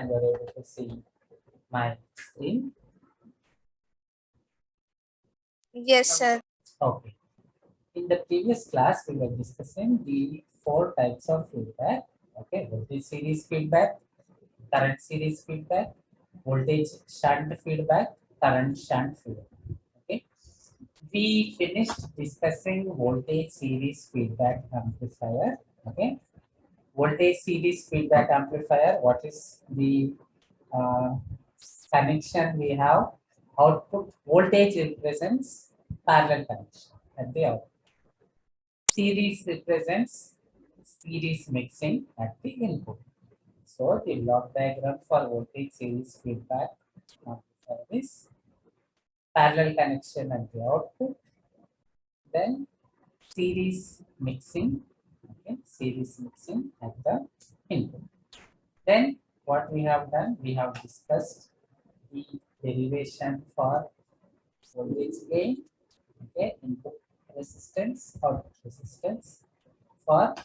and you're able to see my screen. Yes, sir. Okay. In the previous class, we were discussing the 4 types of feedback. Okay, voltage series feedback, current series feedback, voltage shunt feedback, current shunt feedback. Okay, we finished discussing voltage series feedback amplifier. Okay, voltage series feedback amplifier. What is the uh, connection we have? Output voltage represents parallel connection at the output. Series represents series mixing at the input. So the block diagram for voltage series feedback amplifier is parallel connection at the output, then series mixing, okay, series mixing at the input. Then what we have done, we have discussed the derivation for voltage gain, okay, input resistance, output resistance for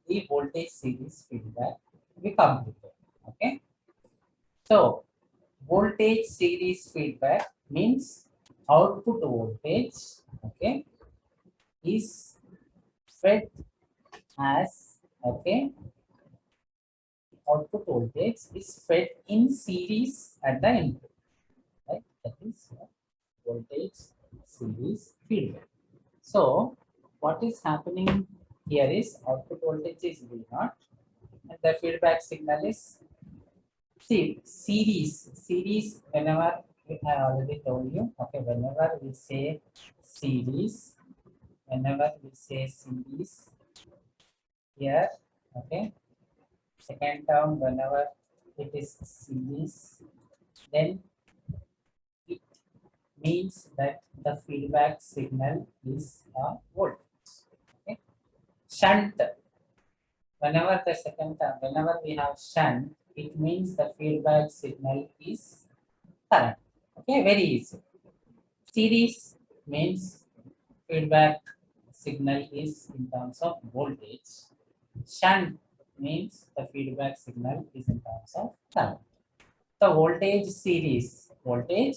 the voltage series feedback we completed. Okay, so voltage series feedback means output voltage, okay, is fed as, okay, output voltage is fed in series at the input, right? That is voltage series feedback. So what is happening here is output voltage is V naught and the feedback signal is, see, series whenever I already told you, okay, whenever we say series, whenever we say series here, okay, second term whenever it is series, then it means that the feedback signal is a voltage. Okay. Shunt, whenever the second term, whenever we have shunt, it means the feedback signal is current. Okay, very easy. Series means feedback signal is in terms of voltage. Shunt means the feedback signal is in terms of current. The voltage series, voltage,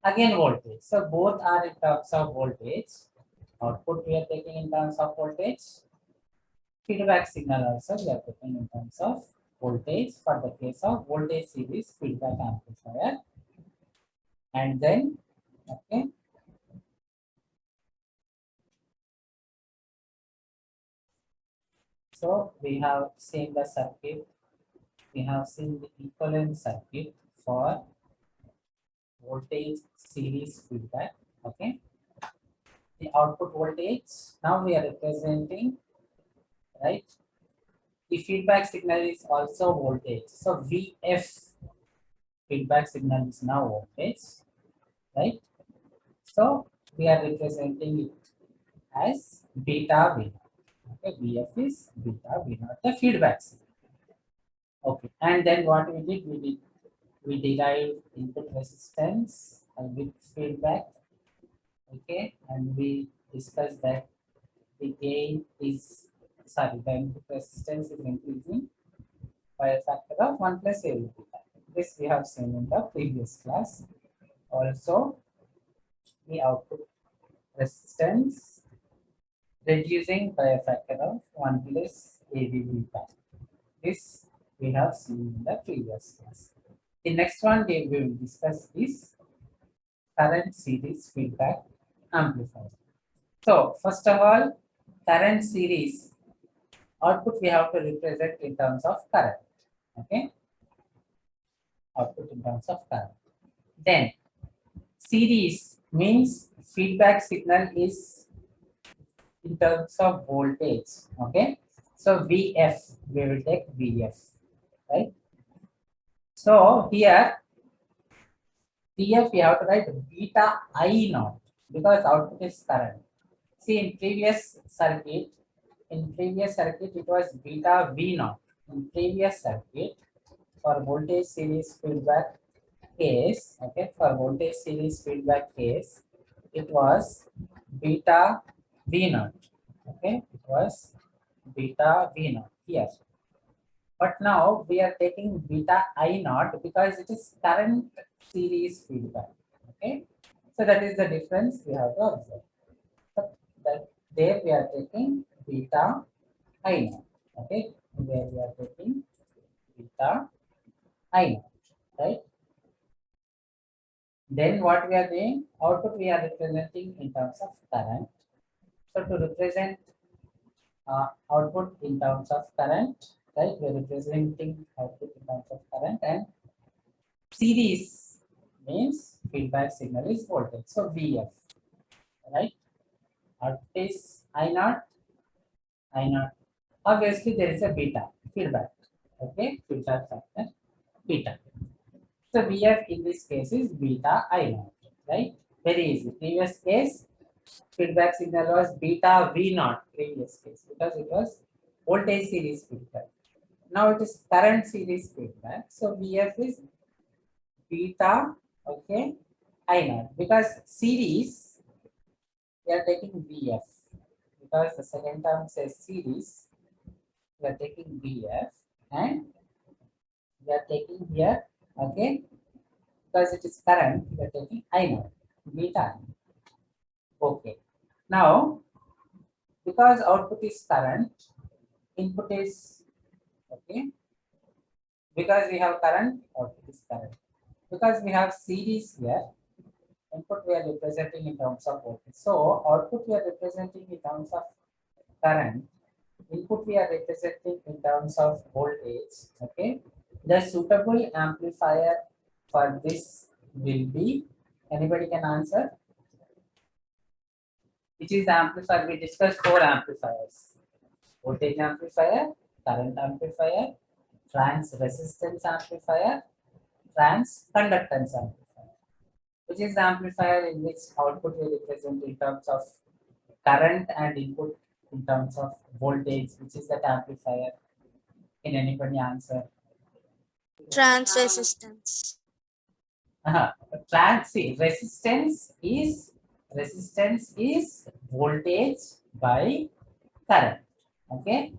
again voltage. So both are in terms of voltage. Output we are taking in terms of voltage. Feedback signal also we are taking in terms of voltage for the case of voltage series feedback amplifier. And then, okay, so we have seen the circuit, we have seen the equivalent circuit for voltage series feedback. Okay, the output voltage now we are representing, right? The feedback signal is also voltage. So VF feedback signal is now voltage, right? So we are representing it as beta V. Okay, VF is beta V naught, the feedback signal. Okay, and then what we derived input resistance with feedback. Okay, and we discussed that the gain is, sorry, the input resistance is increasing by a factor of 1 plus A into beta. This we have seen in the previous class. Also, the output resistance reducing by a factor of 1 plus AB beta. This we have seen in the previous class. The next one we will discuss is current series feedback amplifier. So, first of all, current series output we have to represent in terms of current. Okay, output in terms of current. Then, series means feedback signal is in terms of voltage. Okay, so VF, we will take VF, right? So, here VF we have to write beta I naught because output is current. See, in previous circuit it was beta V naught. In previous circuit, for voltage series feedback case, okay, for voltage series feedback case, it was beta V naught. Okay, it was beta V naught here. But now we are taking beta I naught because it is current series feedback. Okay, so that is the difference we have to observe. So that there we are taking beta I naught. Okay, there we are taking beta I naught, right? Then what we are doing, output we are representing in terms of current. So to represent output in terms of current, right? We are representing output in terms of current, and series means feedback signal is voltage. So VF, right? Output is I naught, I naught. Obviously, there is a beta feedback. Okay, feedback factor beta. So VF in this case is beta I naught, right? Very easy. Previous case, feedback signal was beta V naught, previous case, because it was voltage series feedback. Now it is current series feedback. So VF is beta, okay, I naught. Because series, we are taking VF. Because the second term says series, we are taking VF, and we are taking here, okay, because it is current, we are taking I naught, beta. Okay. Now, because output is current, input is, okay, because we have current, output is current. Because we have series here, input we are representing in terms of voltage. So output we are representing in terms of current, input we are representing in terms of voltage. Okay, the suitable amplifier for this will be, anybody can answer? Which is the amplifier? We discussed four amplifiers: voltage amplifier, current amplifier, trans resistance amplifier, trans conductance amplifier. Which is the amplifier in which output we represent in terms of current and input in terms of voltage? Which is that amplifier? Can anybody answer? Trans resistance. See, resistance is voltage by current. Okay.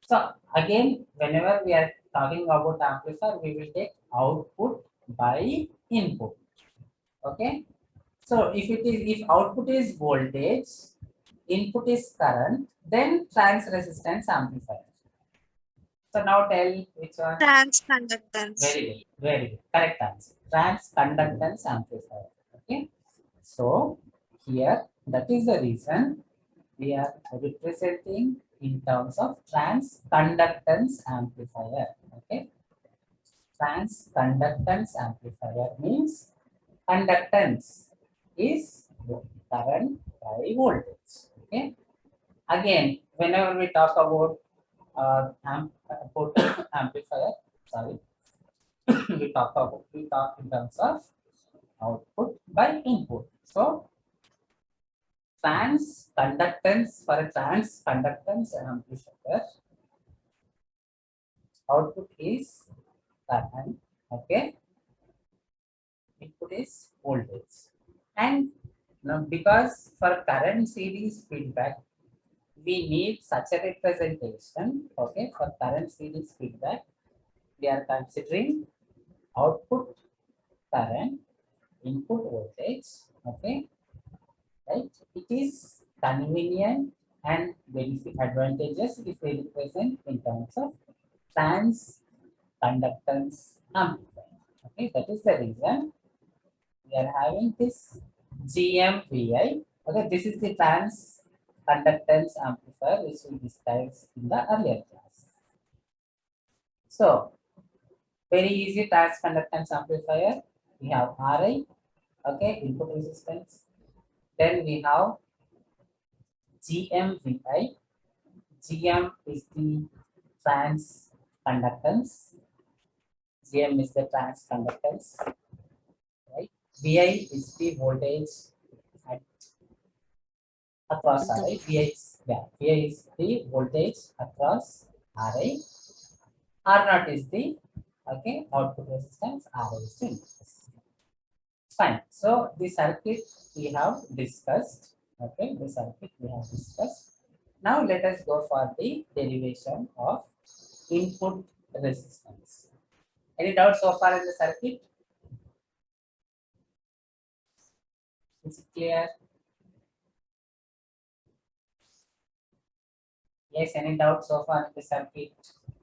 So again, whenever we are talking about amplifier, we will take output by input. Okay. So if output is voltage, input is current, then trans resistance amplifier. So now tell which one. Trans conductance. Very good, very good. Correct answer. Trans conductance amplifier. Okay. So here that is the reason we are representing in terms of trans conductance amplifier. Okay. Trans conductance amplifier means conductance is current by voltage. Okay. Again, whenever we talk about amplifier, sorry, we talk in terms of output by input. So trans conductance, for a trans conductance amplifier, output is current, okay, input is voltage. And now because for current series feedback, we need such a representation. Okay, for current series feedback, we are considering output current, input voltage. Okay, right? It is convenient and benefit advantages if we represent in terms of trans conductance amplifier. Okay, that is the reason we are having this GMVI. Okay, this is the trans conductance amplifier which we discussed in the earlier class. So, very easy trans conductance amplifier. We have RI, okay, input resistance. Then we have GMVI. GM is the trans conductance. GM is the trans conductance, right? VI is the voltage at across RI. VI is the voltage across RI. R naught is the, okay, output resistance. RI is the input resistance. Fine. So the circuit we have discussed. Okay, the circuit we have discussed. Now let us go for the derivation of input resistance. Any doubts so far in the circuit? Is it clear? Yes, any doubts so far in the circuit?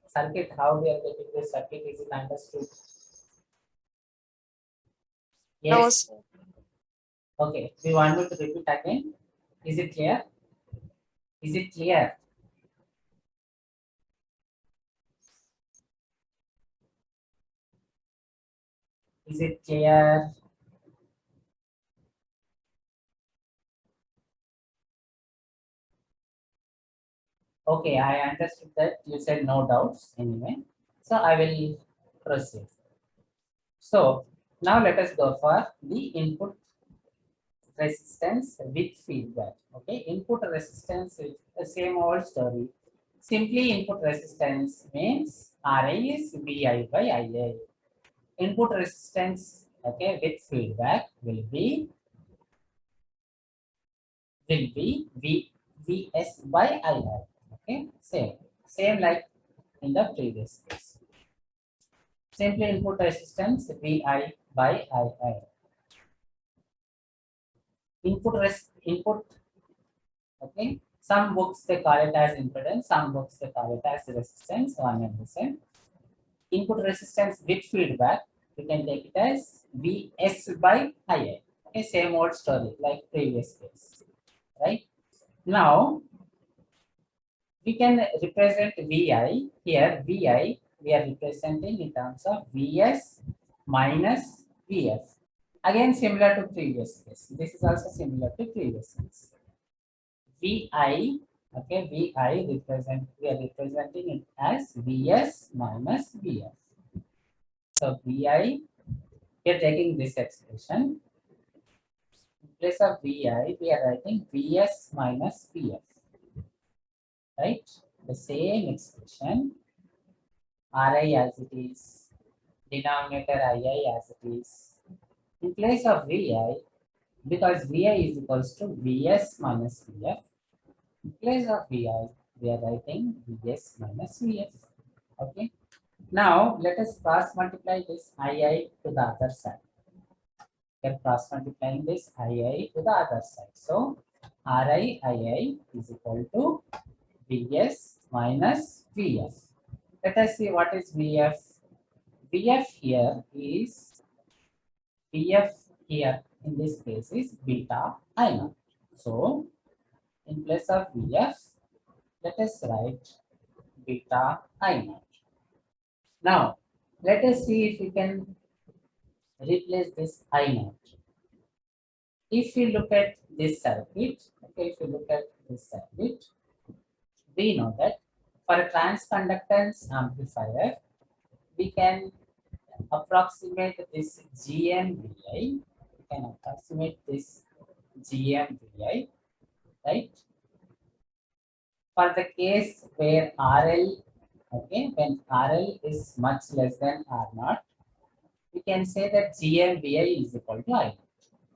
Circuit, how we are getting the circuit, is it understood? No, Yes. sir. Okay, we want me to repeat again. Is it clear? Is it clear? Is it clear? Okay, I understood that you said no doubts anyway. So I will proceed. So now let us go for the input resistance with feedback. Okay, input resistance is the same old story. Simply input resistance means Ri is Vi by Ia. Input resistance, okay, with feedback will be Vs by Ii. Okay, same like in the previous case. Simply input resistance Vi by Ii. Input. Okay. Some books they call it as impedance, some books they call it as resistance, one and the same. Input resistance with feedback, we can take it as Vs by Ia. Okay, same old story like previous case. Right? Now we can represent Vi here. Vi we are representing in terms of Vs minus Vf. Again, similar to previous case. This is also similar to previous case. Vi, okay, Vi we are representing it as Vs minus Vf. So Vi, we are taking this expression. In place of Vi, we are writing Vs minus Vf. Right? The same expression, Ri as it is, denominator Ii as it is. In place of Vi, because Vi is equals to Vs minus Vf, in place of Vi, we are writing Vs minus Vf. Okay. Now let us cross multiply this Ii to the other side. We are cross multiplying this Ii to the other side. So Ri Ii is equal to Vs minus Vf. Let us see what is Vf. Vf here is Vf here in this case is beta I naught. So in place of Vf, let us write beta I naught. Now let us see if we can replace this I naught. If you look at this circuit, okay, if you look at this circuit, we know that for a transconductance amplifier, we can approximate this GMVI. We can approximate this GMVI, right? For the case where RL, okay, when RL is much less than R naught, we can say that GMVI is equal to I naught.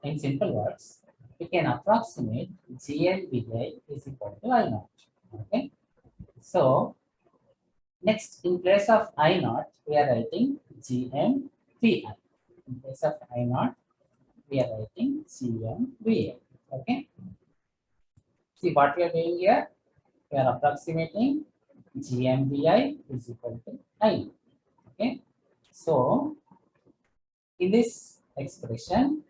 In simple words, we can approximate GMVI is equal to I naught. Okay. So next, in place of I naught, we are writing GMVI. In place of I naught, we are writing GMVI. Okay. See what we are doing here? We are approximating GMVI is equal to I naught. Okay. So in this expression,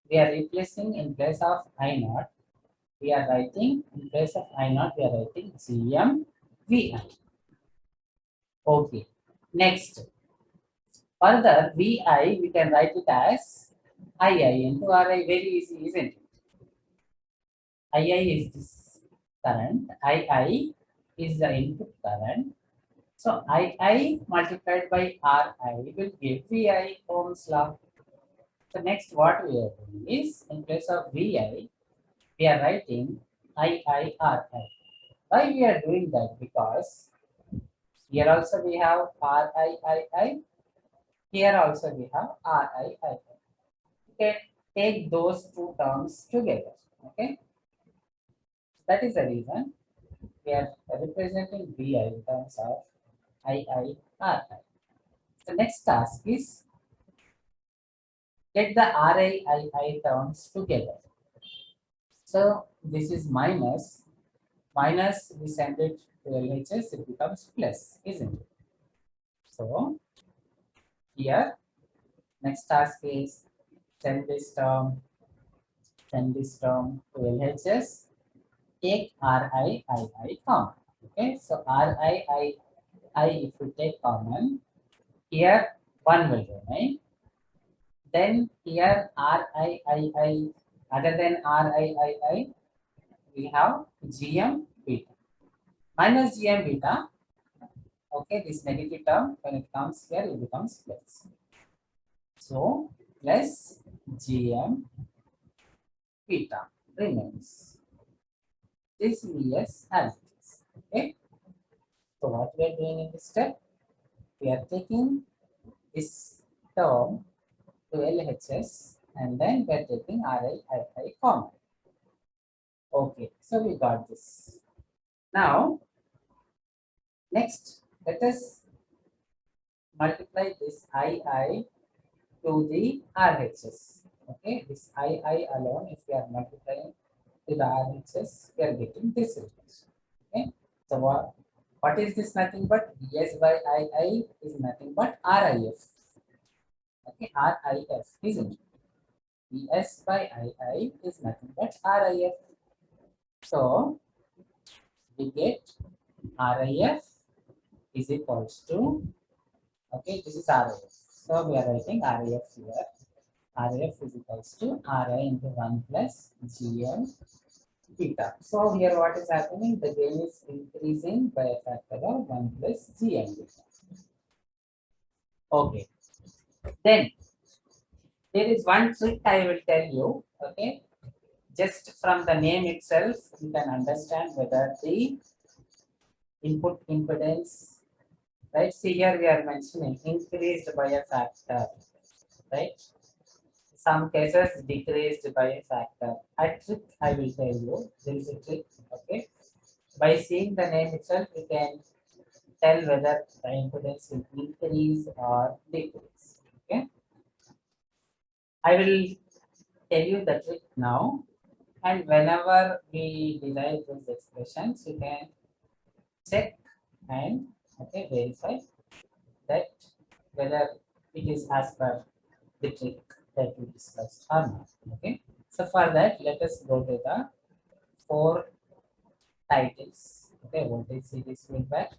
we are replacing in place of I naught, we are writing in place of I naught, we are writing GMVI. Okay. Next, further VI, we can write it as II into RI. Very easy, isn't it? II is this current. II is the input current. So II multiplied by RI will give VI Ohm's law. So next, what we are doing is in place of VI, we are writing IIRI. Why we are doing that? Because here also we have RIII. Here also we have RIII. Okay, take those two terms together. Okay, that is the reason we are representing Vi in terms of II, Ri. The next task is get the Ri, Ii terms together. So this is minus, minus we send it to LHS, it becomes plus, isn't it? So here, next task is send this term to LHS, take Ri, Ii common. Okay, so Ri, if we take common, here 1 will remain. Then here Rii, other than Rii, we have Gm beta. Minus Gm beta, okay, this negative term, when it comes here, it becomes plus. So, plus Gm beta remains. This Vs as it is. Okay. So, what we are doing in this step? We are taking this term to LHS and then we are taking Rii common. Okay, so we got this. Now, next, let us multiply this II to the RHS. Okay, this II alone, if we are multiplying to the RHS, we are getting this result. Okay, so what is this? Nothing but Vs by II is nothing but RIF. Okay, RIF, isn't it? Vs by II is nothing but RIF. So we get RIF is equals to, okay, this is RIF. So we are writing RIF here. RIF is equals to Ri into 1 plus Gm beta. So here what is happening? The gain is increasing by a factor of 1 plus Gm beta. Okay. Then there is one trick I will tell you. Okay. Just from the name itself, you can understand whether the input impedance, right? See here we are mentioning increased by a factor, right? Some cases decreased by a factor. A trick I will tell you. There is a trick. Okay. By seeing the name itself, we can tell whether the impedance will increase or decrease. Okay. I will tell you the trick now. And whenever we derive those expressions, you can check and okay, verify that whether it is as per the trick that we discussed or not. Okay. So for that, let us go to the 4 titles. Okay, voltage series feedback,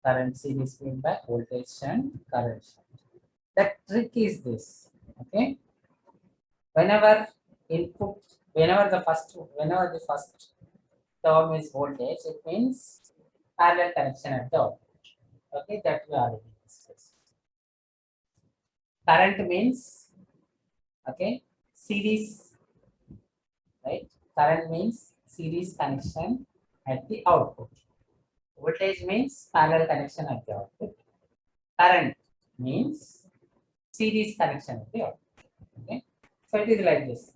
current series feedback, voltage shunt, current shunt. The trick is this. Okay, whenever input, whenever the first term is voltage, it means parallel connection at the output. Okay, that we already discussed. Current means okay series, right? Current means series connection at the output. Voltage means parallel connection at the output. Current means series connection at the output. Okay. So it is like this.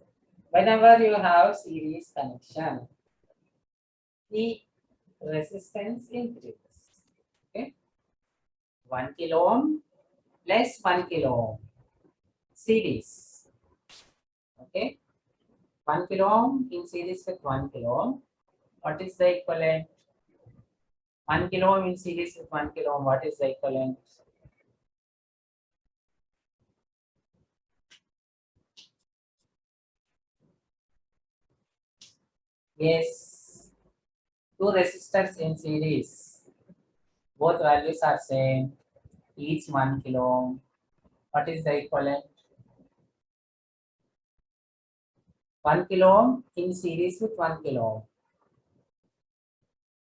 Whenever you have series connection, the resistance increases. Okay. 1 kilo ohm plus 1 kilo ohm. Series. Okay. 1 kilo ohm in series with 1 kilo ohm. What is the equivalent? 1 kilo ohm in series with 1 kilo ohm. What is the equivalent? Yes, two resistors in series. Both values are same. Each 1 kilo ohm. What is the equivalent? 1 kilo ohm in series with 1 kilo ohm.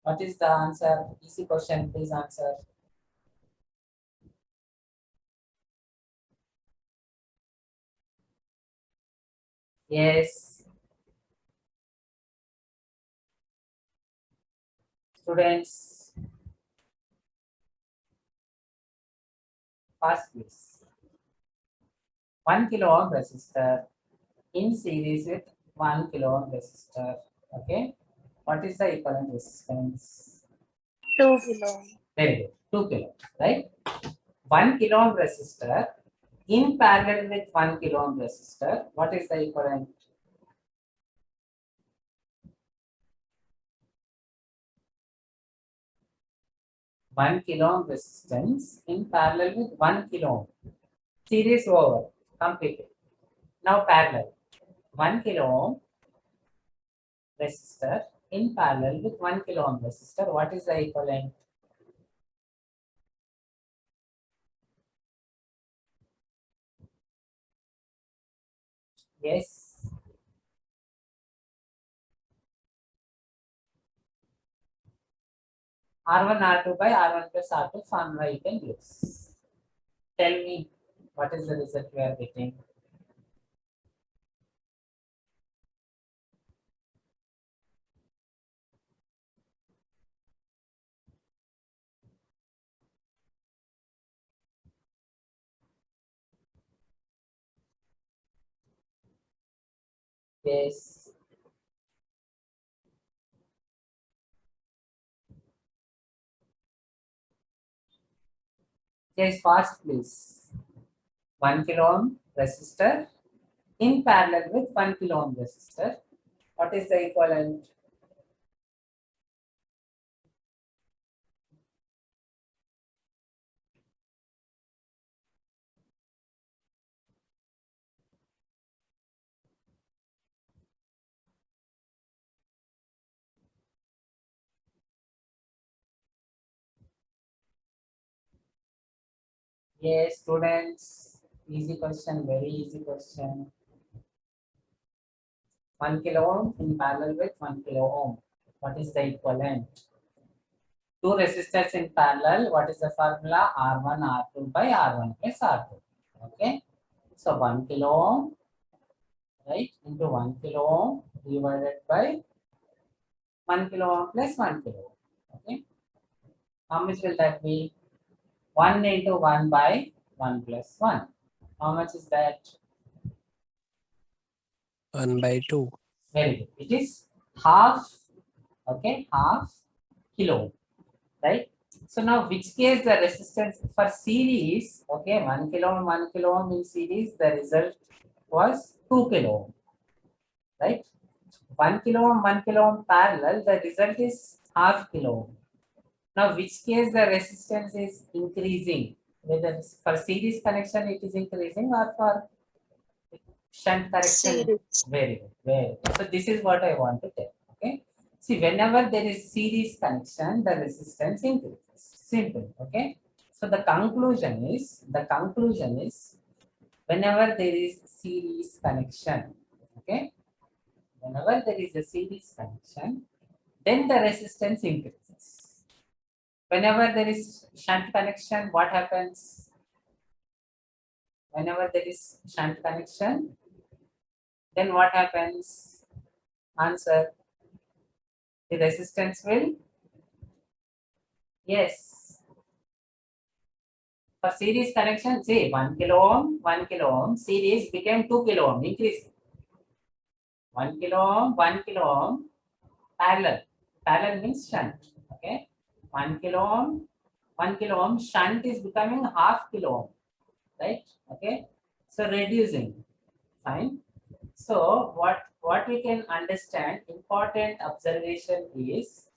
What is the answer? Easy question, please answer. Yes. Students, fast please. 1 kilo ohm resistor in series with 1 kilo ohm resistor. Okay. What is the equivalent resistance? 2 kilo. Very good. 2 kilo, right? 1 kilo ohm resistor in parallel with 1 kilo ohm resistor. What is the equivalent? One kilo ohm resistance in parallel with 1 kilo ohm. Series over, completed. Now parallel. 1 kilo ohm resistor in parallel with 1 kilo ohm resistor. What is the equivalent? Yes. R1 R2 by R1 plus R2 formula you can use. Tell me what is the result we are getting. Yes. Yes, fast please. 1 kilo ohm resistor in parallel with 1 kilo ohm resistor. What is the equivalent? Yes, students. Easy question, very easy question. 1 kilo ohm in parallel with 1 kilo ohm. What is the equivalent? Two resistors in parallel. What is the formula? R1 R2 by R1 plus R2. Okay. So 1 kilo ohm, right, into 1 kilo ohm divided by 1 kilo ohm plus 1 kilo ohm. Okay. How much will that be? 1 into 1 by 1 plus 1. How much is that? 1 by 2. Very good. It is half, okay, half kilo, right? So now which case the resistance for series, okay, 1 kilo ohm, 1 kilo ohm in series, the result was 2 kilo ohm, right? 1 kilo ohm, 1 kilo ohm parallel, the result is half kilo ohm. Now which case the resistance is increasing? Whether for series connection it is increasing or for shunt connection. Series. Very good, very good. So this is what I want to tell. Okay. See, whenever there is series connection, the resistance increases. Simple. Okay. So the conclusion is whenever there is series connection, okay, whenever there is a series connection, then the resistance increases. Whenever there is shunt connection, what happens? Whenever there is shunt connection, then what happens? Answer. The resistance will, yes. For series connection, say 1 kilo ohm, 1 kilo ohm, series became 2 kilo ohm, increasing. 1 kilo ohm, 1 kilo ohm, parallel. Parallel means shunt. Okay. 1 kilo ohm, 1 kilo ohm, shunt is becoming half kilo ohm, right? Okay. So reducing. Fine. So what we can understand, important observation is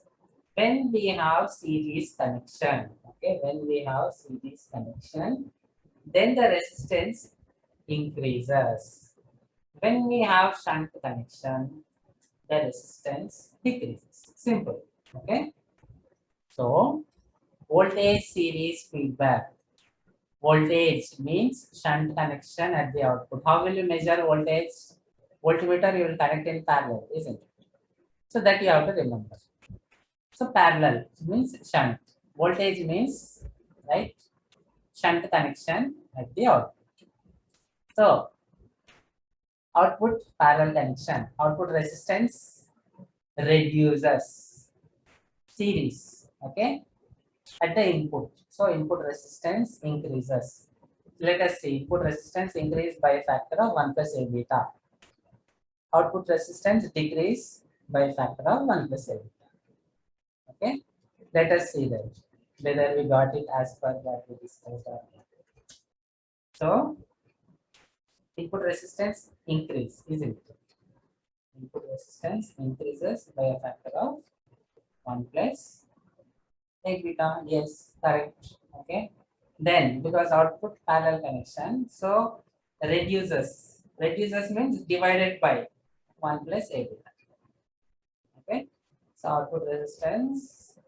when we have series connection, okay, when we have series connection, then the resistance increases. When we have shunt connection, the resistance decreases. Simple. Okay. So voltage series feedback. Voltage means shunt connection at the output. How will you measure voltage? Voltmeter you will connect in parallel, isn't it? So that you have to remember. So parallel means shunt. Voltage means, right, shunt connection at the output. So output parallel connection. Output resistance reduces. Series. Okay. At the input. So input resistance increases. Let us see. Input resistance increased by a factor of 1 plus A beta. output resistance decrease by a factor of 1 plus A beta. Okay, let us see that whether we got it as per what we discussed or not. So, input resistance increase, isn't it? Input resistance increases by a factor of 1 plus A beta. Yes, correct. Okay. Then, because output parallel connection, so reduces. Reduces means divided by 1 plus A beta. Okay. So, output resistance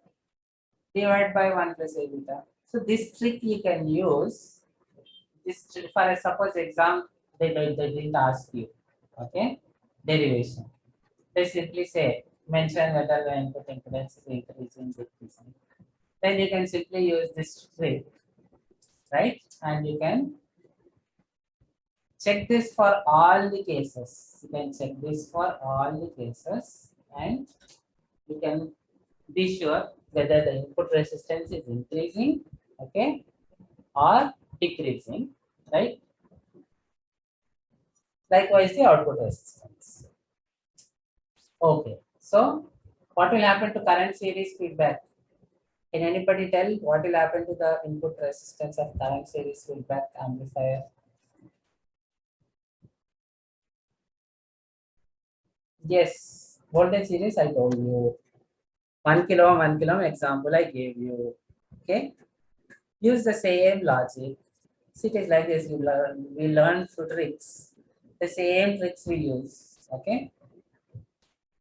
divided by 1 plus A beta. So, this trick you can use. This trick for a suppose exam, they didn't ask you. Okay. Derivation. They simply say, mention whether the input impedance is increasing, decreasing. Then you can simply use this trick, right? And you can check this for all the cases. You can check this for all the cases and you can be sure whether the input resistance is increasing, okay, or decreasing, right? Likewise, the output resistance. Okay, so what will happen to current series feedback? Can anybody tell what will happen to the input resistance of current series feedback amplifier? Yes, voltage series I told you. 1 kilo example I gave you. Okay, use the same logic. See, it is like this. We learn through tricks. The same tricks we use. Okay.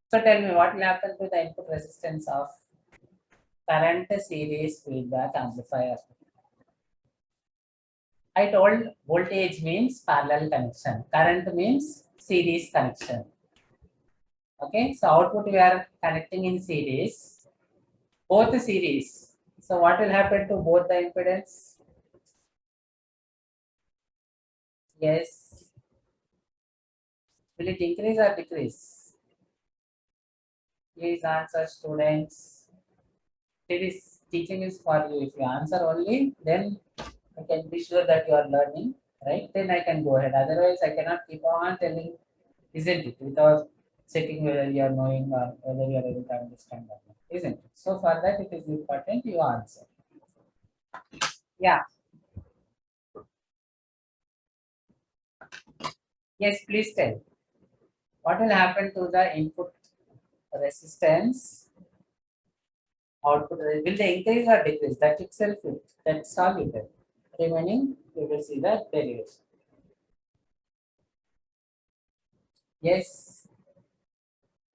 So tell me what will happen to the input resistance of current series feedback amplifier? I told voltage means parallel connection. Current means series connection. Okay, so output we are connecting in series, both series. So what will happen to both the impedance? Yes. Will it increase or decrease? Please answer, students. This teaching is for you. If you answer only, then I can be sure that you are learning, right? Then I can go ahead. Otherwise, I cannot keep on telling, isn't it? Without checking whether you are knowing or whether you are able to understand or not, isn't it? So for that, it is important you answer. Yeah. Yes, please tell. What will happen to the input resistance? Output will they increase or decrease? That itself, that's all you tell. Remaining, we will see the derivation. Yes,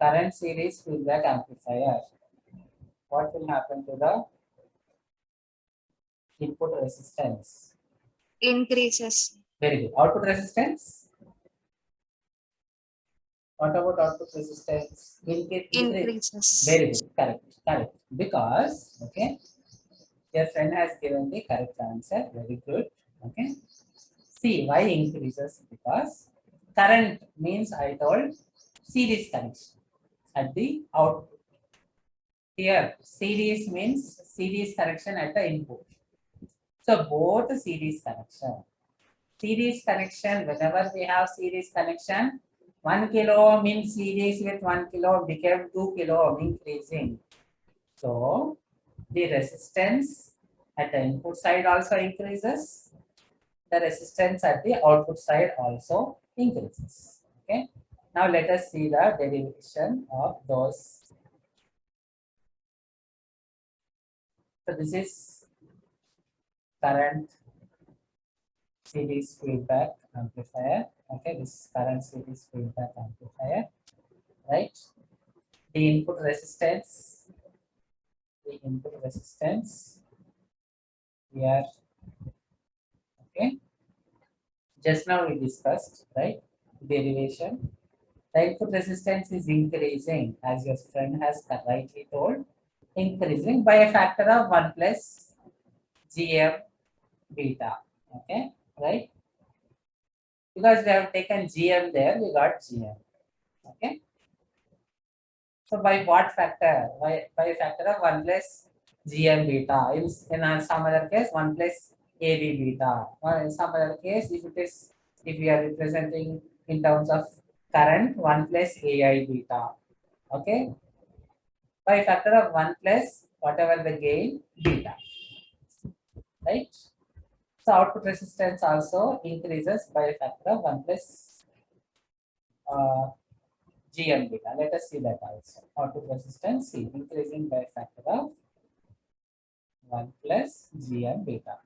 current series feedback amplifier. What will happen to the input resistance? Increases. Very good. Output resistance? What about output resistance? Increase. Increases. Very good. Correct. Correct. Because, okay, your friend has given the correct answer. Very good. Okay. See, why increases? Because current means I told series connection at the output. Here, series means series connection at the input. So both series connection. Series connection, whenever we have series connection, 1 kilo ohm in series with 1 kilo ohm became 2 kilo ohm increasing. So the resistance at the input side also increases. The resistance at the output side also increases. Okay. Now let us see the derivation of those. So this is current series feedback amplifier. Okay, this is current series feedback amplifier, right? The input resistance, here, okay. Just now we discussed, right? Derivation. The input resistance is increasing, as your friend has rightly told, increasing by a factor of 1 plus GM beta. Okay, right? Because we have taken GM there, we got GM. Okay. So by what factor? By a factor of 1 plus GM beta. In some other case, 1 plus AB beta. Or in some other case, if we are representing in terms of current 1 plus AI beta. Okay, by factor of 1 plus whatever the gain beta, right? So output resistance also increases by a factor of 1 plus uh, GM beta. Let us see that also. Output resistance C increasing by a factor of 1 plus GM beta.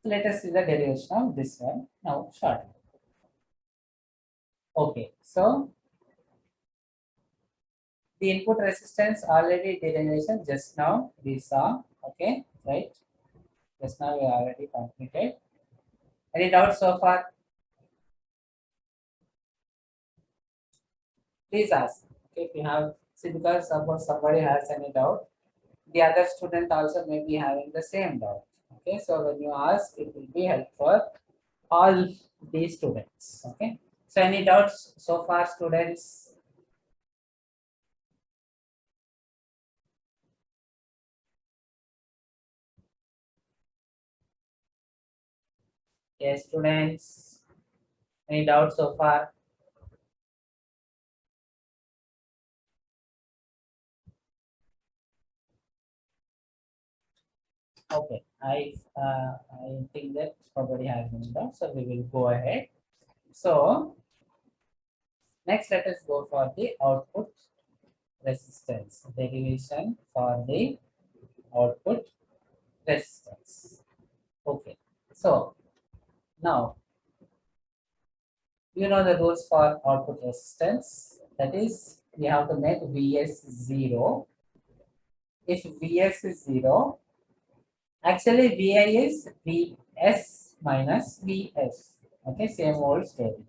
Let us see the derivation of this one now shortly. Okay, so the input resistance already derivation just now we saw. Okay, right? Just now we already completed. Any doubts so far? Please ask. Okay, if you have, see, because suppose somebody has any doubt, the other student also may be having the same doubt. Okay, so when you ask, it will be helpful for all these students. Okay, so any doubts so far, students? Yes, students. Any doubts so far? Okay, I think that nobody has any doubt, so we will go ahead. So next, let us go for the output resistance derivation for the output resistance. Okay, so now you know the rules for output resistance. That is, we have to make Vs 0. If Vs is 0, actually Vi is Vs minus Vs. Okay, same old story.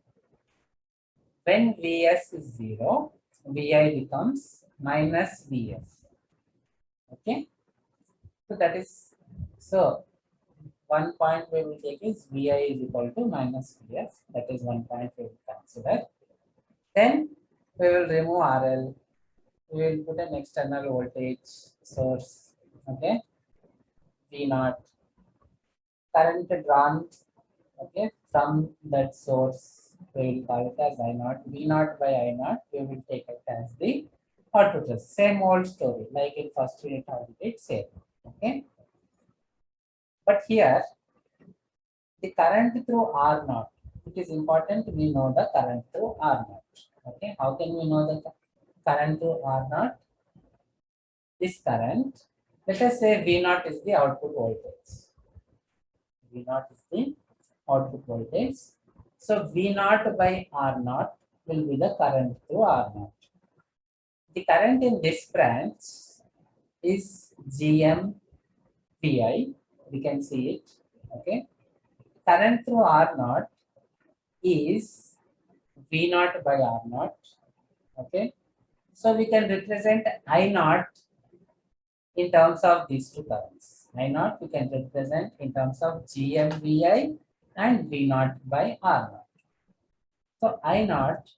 When Vs is 0, Vi becomes minus Vs. Okay, so that is, so one point we will take is Vi is equal to minus Vs. That is one point we will consider. Then we will remove RL. We will put an external voltage source. Okay, V naught. Current drawn, okay, from that source. We will call it as I naught. V naught by I naught. We will take it as the output resistance. Same old story, like in first unit how we did same. Okay, but here the current through R naught. It is important we know the current through R naught. Okay, how can we know the current through R naught? This current, let us say V naught is the output voltage. V naught is the output voltage. So V naught by R naught will be the current through R naught. The current in this branch is GMVI. We can see it. Okay. Current through R naught is V naught by R naught. Okay. So we can represent I naught in terms of these two currents. I naught we can represent in terms of GMVI and V naught by R naught. So I naught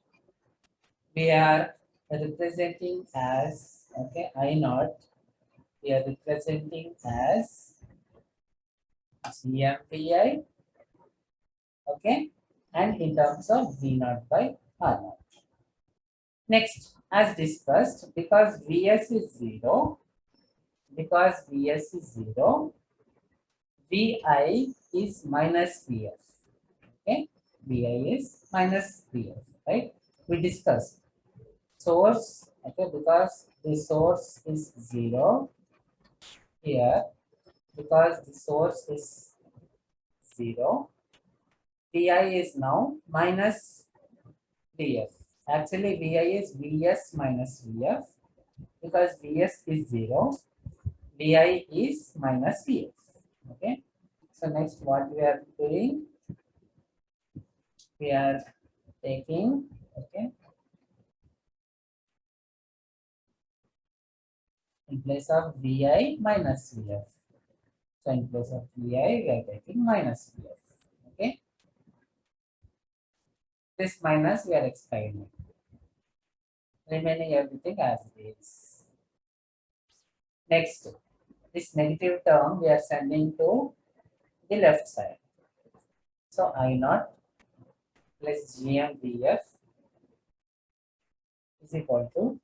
we are representing as, okay, I naught we are representing as GMVI, okay, and in terms of V naught by R naught. Next, as discussed, because Vs is 0, Vi is minus Vs. Okay, Vi is minus Vs, right? We discussed source, okay, because the source is 0 here, because the source is 0, Vi is now minus Vf. Actually, Vi is Vs minus Vf, because Vs is 0, Vi is minus Vf. Okay. So next, what we are doing, we are taking, okay, in place of Vi minus Vf. So in place of Vi, we are taking minus Vf. Okay. This minus we are expanding, remaining everything as it is. Next, this negative term we are sending to the left side. So I naught plus GMVF is equal to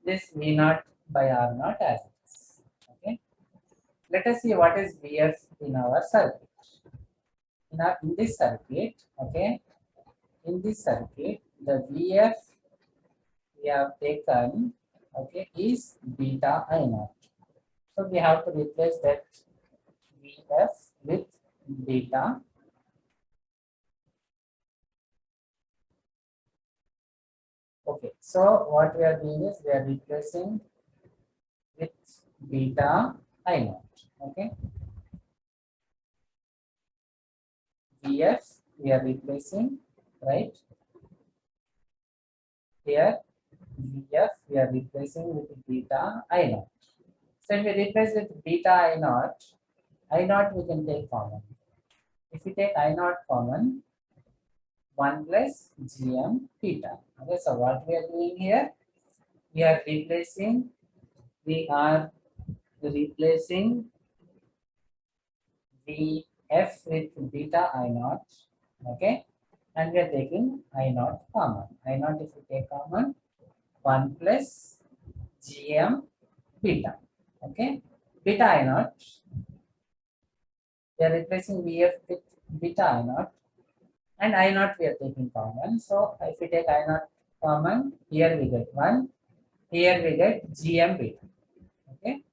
this V naught by R naught as it is. Okay. Let us see what is VF in our circuit. In this circuit, okay, in this circuit, the VF we have taken, okay, is beta I naught. So we have to replace that VF with beta. Okay, so what we are doing is we are replacing with beta I naught. Okay, VF we are replacing, right? Here VF we are replacing with beta I naught. So when we replace with beta I naught we can take common. If we take I naught common, 1 plus gm beta. Okay, so what we are doing here, we are replacing Vf with beta I naught, okay, and we are taking I naught common. I naught if we take common, 1 plus gm beta, okay, beta I naught. We are replacing Vf with beta I naught, and I naught we are taking common. So if we take I naught common, here we get 1, here we get gm beta, okay.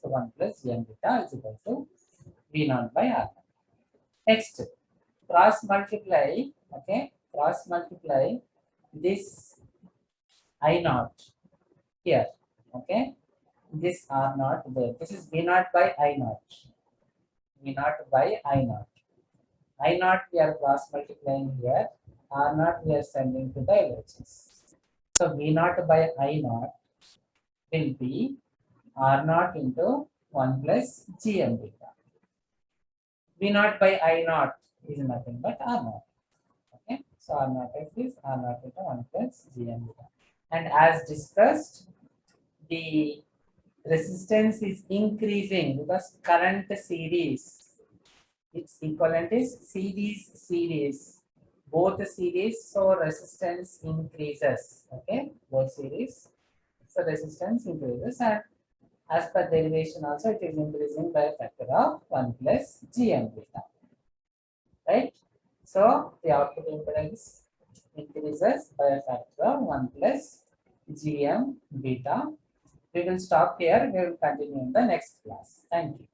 So 1 plus gm beta is equal to V naught by R. Next, cross multiply, okay, cross multiply this I naught here, okay, this R naught there. This is V naught by I naught, V naught by I naught. I naught we are cross multiplying here, R naught we are sending to the LHS. So V naught by I naught will be R naught into 1 plus gm beta. V naught by I naught is nothing but R naught. Okay, so R naught is R naught into 1 plus gm beta. And as discussed, the resistance is increasing because current series, its equivalent is series. Both series, so resistance increases. Okay, both series, so resistance increases, and as per derivation also it is increasing by a factor of 1 plus gm beta. Right? So the output impedance increases by a factor of 1 plus gm beta. We will stop here. We will continue in the next class. Thank you.